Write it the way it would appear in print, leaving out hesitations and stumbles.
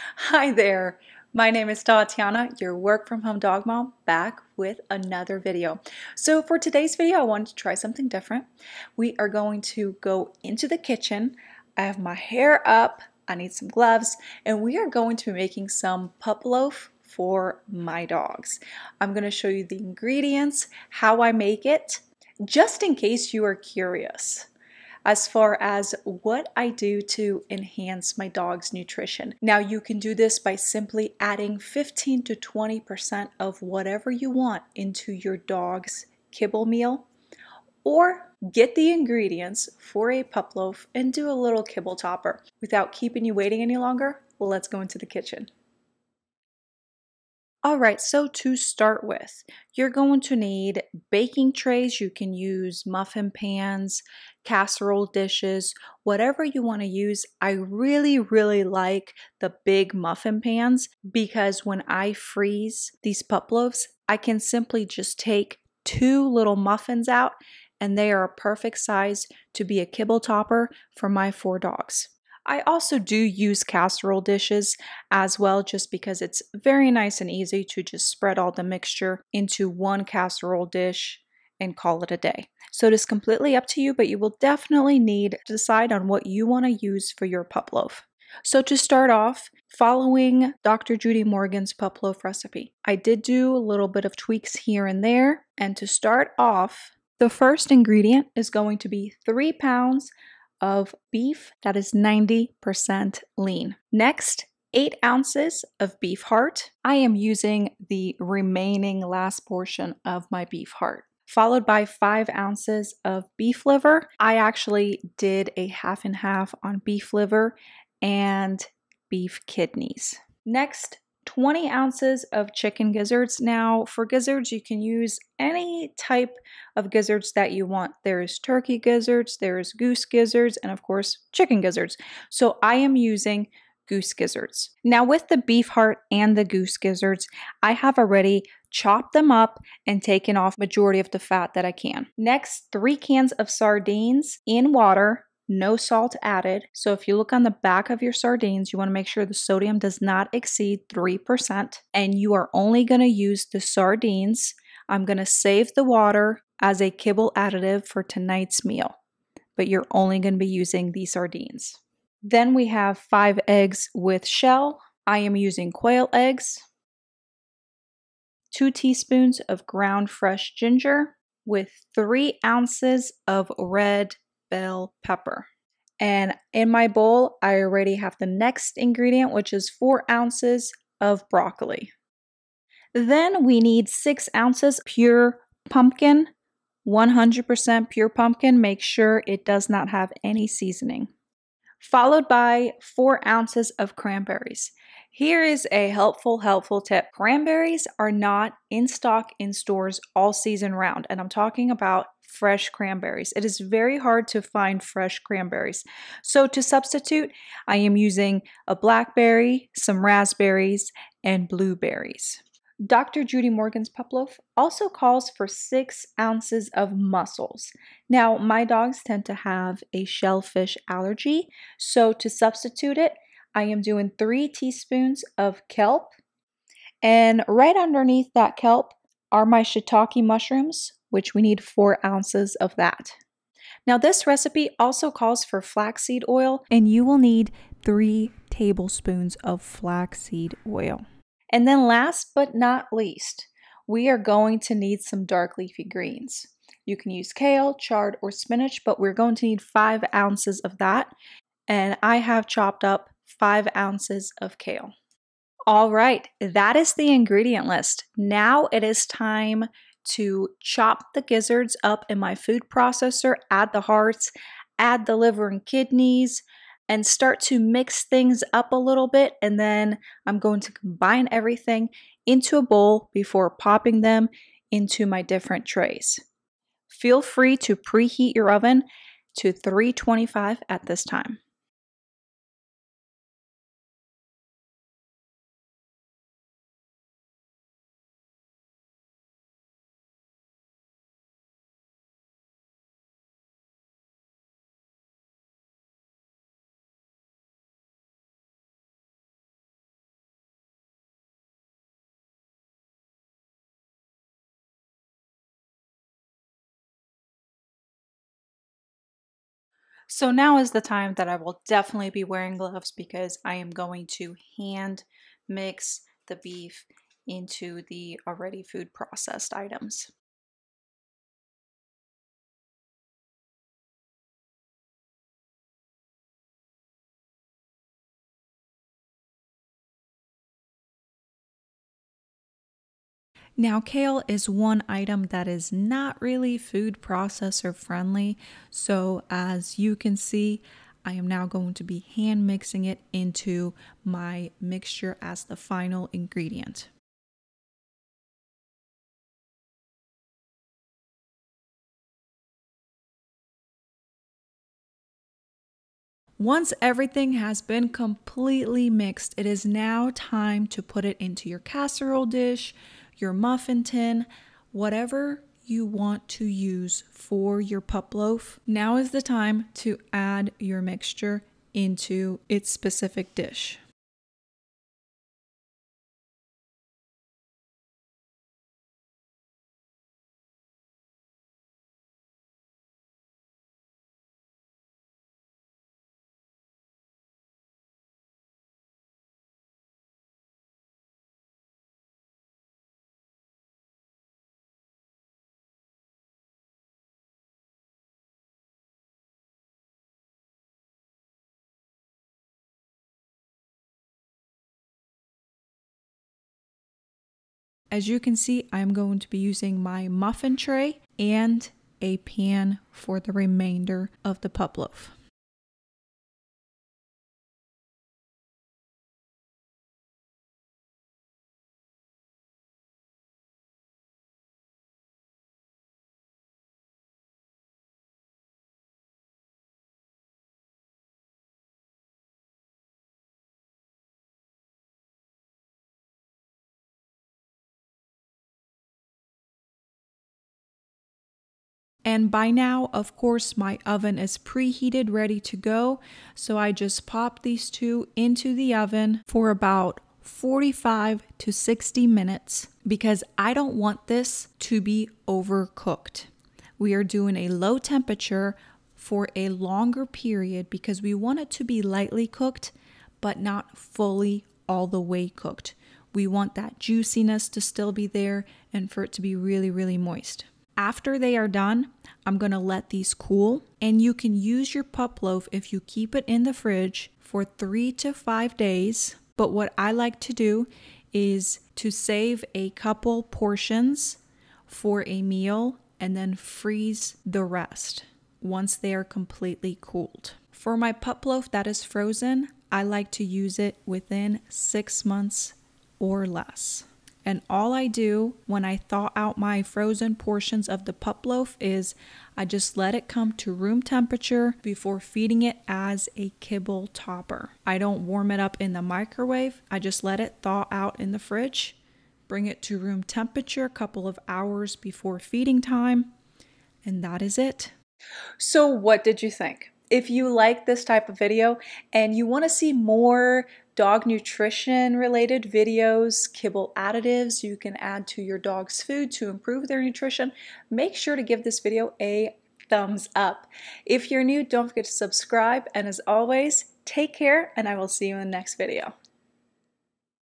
Hi there, my name is Tatiana, your work from home dog mom, back with another video. So for today's video, I wanted to try something different. We are going to go into the kitchen. I have my hair up, I need some gloves, and we are going to be making some pup loaf for my dogs. I'm going to show you the ingredients, how I make it, just in case you are curious as far as what I do to enhance my dog's nutrition. Now you can do this by simply adding 15 to 20% of whatever you want into your dog's kibble meal, or get the ingredients for a pup loaf and do a little kibble topper. Without keeping you waiting any longer, let's go into the kitchen. All right, so to start with, you're going to need baking trays. You can use muffin pans, casserole dishes, whatever you want to use. I really like the big muffin pans because when I freeze these pup loaves, I can simply just take two little muffins out and they are a perfect size to be a kibble topper for my 4 dogs. I also do use casserole dishes as well, just because it's very nice and easy to just spread all the mixture into one casserole dish and call it a day. So it is completely up to you, but you will definitely need to decide on what you want to use for your pup loaf. So to start off, following Dr. Judy Morgan's pup loaf recipe, I did do a little bit of tweaks here and there. And to start off, the first ingredient is going to be 3 pounds of beef that is 90% lean. Next, 8 ounces of beef heart. I am using the remaining last portion of my beef heart. Followed by 5 ounces of beef liver. I actually did a half and half on beef liver and beef kidneys. Next, 20 ounces of chicken gizzards. Now, for gizzards, you can use any type of gizzards that you want. There's turkey gizzards, there's goose gizzards, and of course, chicken gizzards. So I am using goose gizzards. Now, with the beef heart and the goose gizzards, I have already chopped them up and taken off majority of the fat that I can. Next, 3 cans of sardines in water. No salt added. So if you look on the back of your sardines, you want to make sure the sodium does not exceed 3%. And you are only going to use the sardines. I'm going to save the water as a kibble additive for tonight's meal, but you're only going to be using the sardines. Then we have 5 eggs with shell. I am using quail eggs. 2 teaspoons of ground fresh ginger with 3 ounces of red bell pepper. And in my bowl, I already have the next ingredient, which is 4 ounces of broccoli. Then we need 6 ounces pure pumpkin, 100% pure pumpkin. Make sure it does not have any seasoning. Followed by 4 ounces of cranberries. Here is a helpful tip. Cranberries are not in stock in stores all season round, and I'm talking about fresh cranberries. It is very hard to find fresh cranberries. So to substitute, I am using a blackberry, some raspberries, and blueberries. Dr. Judy Morgan's pup loaf also calls for 6 ounces of mussels. Now, my dogs tend to have a shellfish allergy, so to substitute it, I am doing 3 teaspoons of kelp, and right underneath that kelp are my shiitake mushrooms, which we need 4 ounces of that. Now, this recipe also calls for flaxseed oil, and you will need 3 tablespoons of flaxseed oil. And then last but not least, we are going to need some dark leafy greens. You can use kale, chard, or spinach, but we're going to need 5 ounces of that. And I have chopped up 5 ounces of kale. All right, that is the ingredient list. Now it is time to chop the gizzards up in my food processor, add the hearts, add the liver and kidneys, and start to mix things up a little bit. And then I'm going to combine everything into a bowl before popping them into my different trays. Feel free to preheat your oven to 325 at this time. So now is the time that I will definitely be wearing gloves because I am going to hand mix the beef into the already food processed items. Now, kale is one item that is not really food processor friendly. So, as you can see, I am now going to be hand mixing it into my mixture as the final ingredient. Once everything has been completely mixed, it is now time to put it into your casserole dish, your muffin tin, whatever you want to use for your pup loaf. Now is the time to add your mixture into its specific dish. As you can see, I'm going to be using my muffin tray and a pan for the remainder of the pup loaf. And by now, of course, my oven is preheated, ready to go. So I just pop these two into the oven for about 45 to 60 minutes because I don't want this to be overcooked. We are doing a low temperature for a longer period because we want it to be lightly cooked, but not fully all the way cooked. We want that juiciness to still be there and for it to be really, really moist. After they are done, I'm going to let these cool, and you can use your pup loaf if you keep it in the fridge for 3 to 5 days. But what I like to do is to save a couple portions for a meal and then freeze the rest once they are completely cooled. For my pup loaf that is frozen, I like to use it within 6 months or less. And all I do when I thaw out my frozen portions of the pup loaf is I just let it come to room temperature before feeding it as a kibble topper. I don't warm it up in the microwave. I just let it thaw out in the fridge, bring it to room temperature a couple of hours before feeding time, and that is it. So what did you think? If you like this type of video and you want to see more dog nutrition related videos, kibble additives you can add to your dog's food to improve their nutrition, make sure to give this video a thumbs up. If you're new, don't forget to subscribe, and as always, take care, and I will see you in the next video.